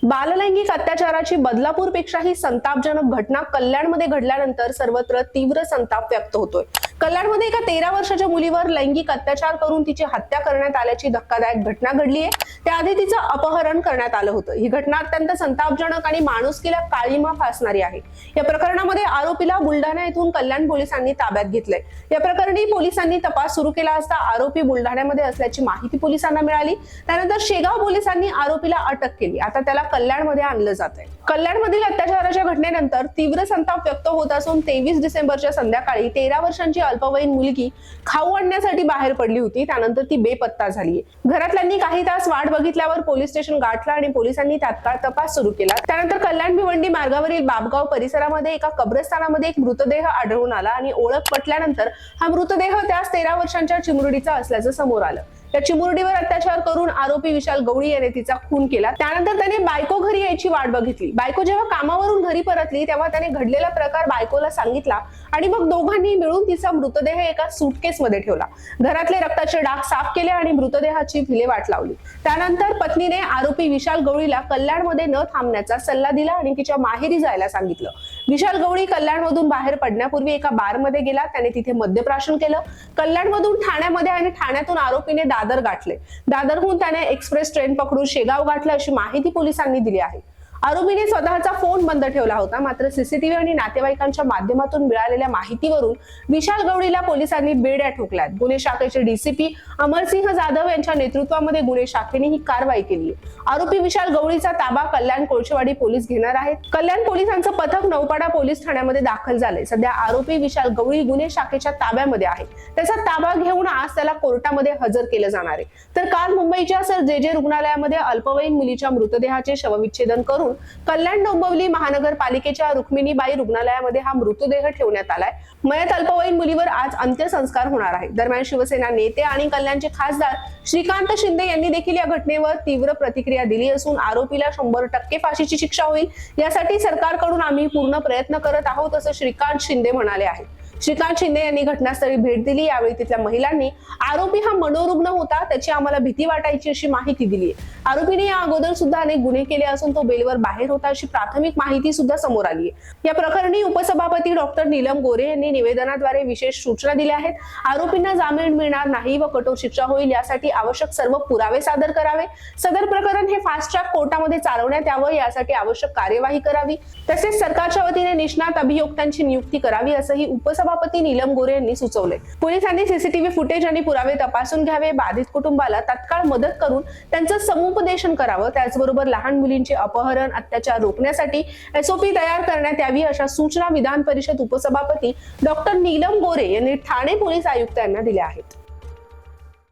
बाललैंगिक अत्याचाराची बदलापूरपेक्षाही संतापजनक घटना कल्याणमध्ये घडल्यानंतर सर्वत्र तीव्र संताप व्यक्त होतोय। कल्याणमध्ये एका 13 वर्षाच्या मुलीवर लैंगिक अत्याचार करून तिची हत्या करण्यात आल्याची धक्कादायक घटना घडली आहे। त्याआधी तिचं अपहरण करण्यात आलं होतं। ही घटना अत्यंत संतापजनक आणि माणुसकीला काळीमा फासणारी आहे। या प्रकरणामध्ये आरोपीला बुलढाणा येथून कल्याण पोलिसांनी ताब्यात घेतलंय। या प्रकरणी पोलिसांनी तपास सुरू केला असता आरोपी बुलढाण्यामध्ये असल्याची माहिती पोलिसांना मिळाली। त्यानंतर शेगाव पोलिसांनी आरोपीला अटक केली। आता त्याला कल्याणमध्ये आणलं जात आहे। कल्याणमधील अत्याचाराच्या घटनेनंतर तीव्र संताप व्यक्त होत असून 23 डिसेंबरच्या संध्याकाळी 13 वर्षांची अल्पवयीन मुलगी खाऊ आणण्यासाठी बाहेर पडली होती। त्यानंतर ती बेपत्ता झाली। घरातल्यांनी काही तास वाट बघितल्यावर पोलीस स्टेशन गाठलं आणि पोलिसांनी तात्काळ तपास सुरू केला। त्यानंतर कल्याण भिवंडी मार्गावरील बाबगाव परिसरामध्ये एका कब्रस्तानामध्ये एक मृतदेह आढळून आला आणि ओळख पटल्यानंतर हा मृतदेह त्याच 13 वर्षांच्या चिमुरडीचा असल्याचं समोर आलं। त्या चिमुरडीवर अत्याचार करून आरोपी विशाल गवळी याने तिचा खून केला। त्यानंतर त्याने बायको घरी यायची वाट बघितली। बायको जेव्हा कामावरून घरी परतली तेव्हा त्याने घडलेला प्रकार बायकोला सांगितला आणि मग दोघांनी मिळून तिचा मृतदेह एका सूटकेसमध्ये ठेवला। घरातले रक्ताचे डाग साफ केले आणि मृतदेहाची विल्हेवाट लावली। त्यानंतर पत्नीने आरोपी विशाल गवळीला कल्याणमध्ये न थांबण्याचा सल्ला दिला आणि तिच्या माहेरी जायला सांगितलं। विशाल गवळी कल्याणमधून बाहेर पडण्यापूर्वी एका बारमध्ये गेला। त्याने तिथे मद्यप्राशन केलं। कल्याणमधून ठाण्यामध्ये आणि ठाण्यातून आरोपीने दादर गाठले। दादरहून त्याने एक्सप्रेस ट्रेन पकडून शेगाव गाठलं अशी माहिती पोलिसांनी दिली आहे। आरोपीने स्वतःचा फोन बंद ठेवला होता। मात्र सीसीटीव्ही आणि नातेवाईकांच्या माध्यमातून मिळालेल्या माहितीवरून विशाल गवळीला पोलिसांनी बेड्या ठोकल्यात। गुन्हे शाखेचे डीसीपी अमरसिंह जाधव यांच्या नेतृत्वामध्ये गुन्हे शाखेने ही कारवाई केली। आरोपी विशाल गवळीचा ताबा कल्याण कोळशेवाडी पोलीस घेणार आहेत। कल्याण पोलिसांचं पथक नौपाडा पोलीस ठाण्यामध्ये दाखल झाले। सध्या आरोपी विशाल गवळी गुन्हे शाखेच्या ताब्यामध्ये आहे। त्याचा ताबा घेऊन आज त्याला कोर्टामध्ये हजर केलं जाणार आहे। तर काल मुंबईच्या सर जे रुग्णालयामध्ये अल्पवयीन मुलीच्या मृतदेहाचे शवविच्छेदन करून कल्याण डोंबिवली महानगरपालिकेच्या रुक्मिणीबाई रुग्णालयामध्ये हा मृतदेह ठेवण्यात आलाय। मयत अल्पवयीन मुलीवर आज अंत्यसंस्कार होणार आहे। दरम्यान शिवसेना नेते आणि कल्याणचे खासदार श्रीकांत शिंदे यांनी देखील या घटनेवर तीव्र प्रतिक्रिया दिली असून आरोपीला 100% फाशीची शिक्षा होईल यासाठी सरकारकडून आम्ही पूर्ण प्रयत्न करत आहोत असं श्रीकांत शिंदे म्हणाले आहेत। श्रीकांत शिंदे यांनी घटनास्थळी भेट दिली। यावेळी तिथल्या महिलांनी आरोपी हा मनोरुग्ण होता, त्याची आम्हाला भीती वाटायची अशी माहिती दिली। आरोपीने या अगोदर सुद्धा अनेक गुन्हे केले असून तो बेलवर बाहेर होता अशी प्राथमिक माहिती सुद्धा समोर आली आहे। या प्रकरणी उपसभापती डॉक्टर नीलम गोरे यांनी निवेदनाद्वारे विशेष सूचना दिल्या आहेत। आरोपींना जामीन मिळणार नाही व कठोर शिक्षा होईल यासाठी आवश्यक सर्व पुरावे सादर करावे। सदर प्रकरण हे फास्ट ट्रॅक कोर्टामध्ये चालवण्यात यावं यासाठी आवश्यक कार्यवाही करावी। तसेच सरकारच्या वतीने निष्णात अभियोक्त्यांची नियुक्ती करावी असंही उपसभापती नीलम गोरे यांनी सुचवले। पोलिसांनी सीसीटीव्ही फुटेज आणि पुरावे तपासून घ्यावे। बाधित कुटुंबाला तत्काळ मदत करून त्यांचं समुपदेशन करावं। त्याचबरोबर लहान मुलींचे अपहरण अत्याचार रोखण्यासाठी एसओपी तयार करण्यात यावी अशा सूचना विधान परिषद उपसभापती डॉक्टर नीलम गोरे यांनी ठाणे पोलीस आयुक्त यांना दिल्या आहेत।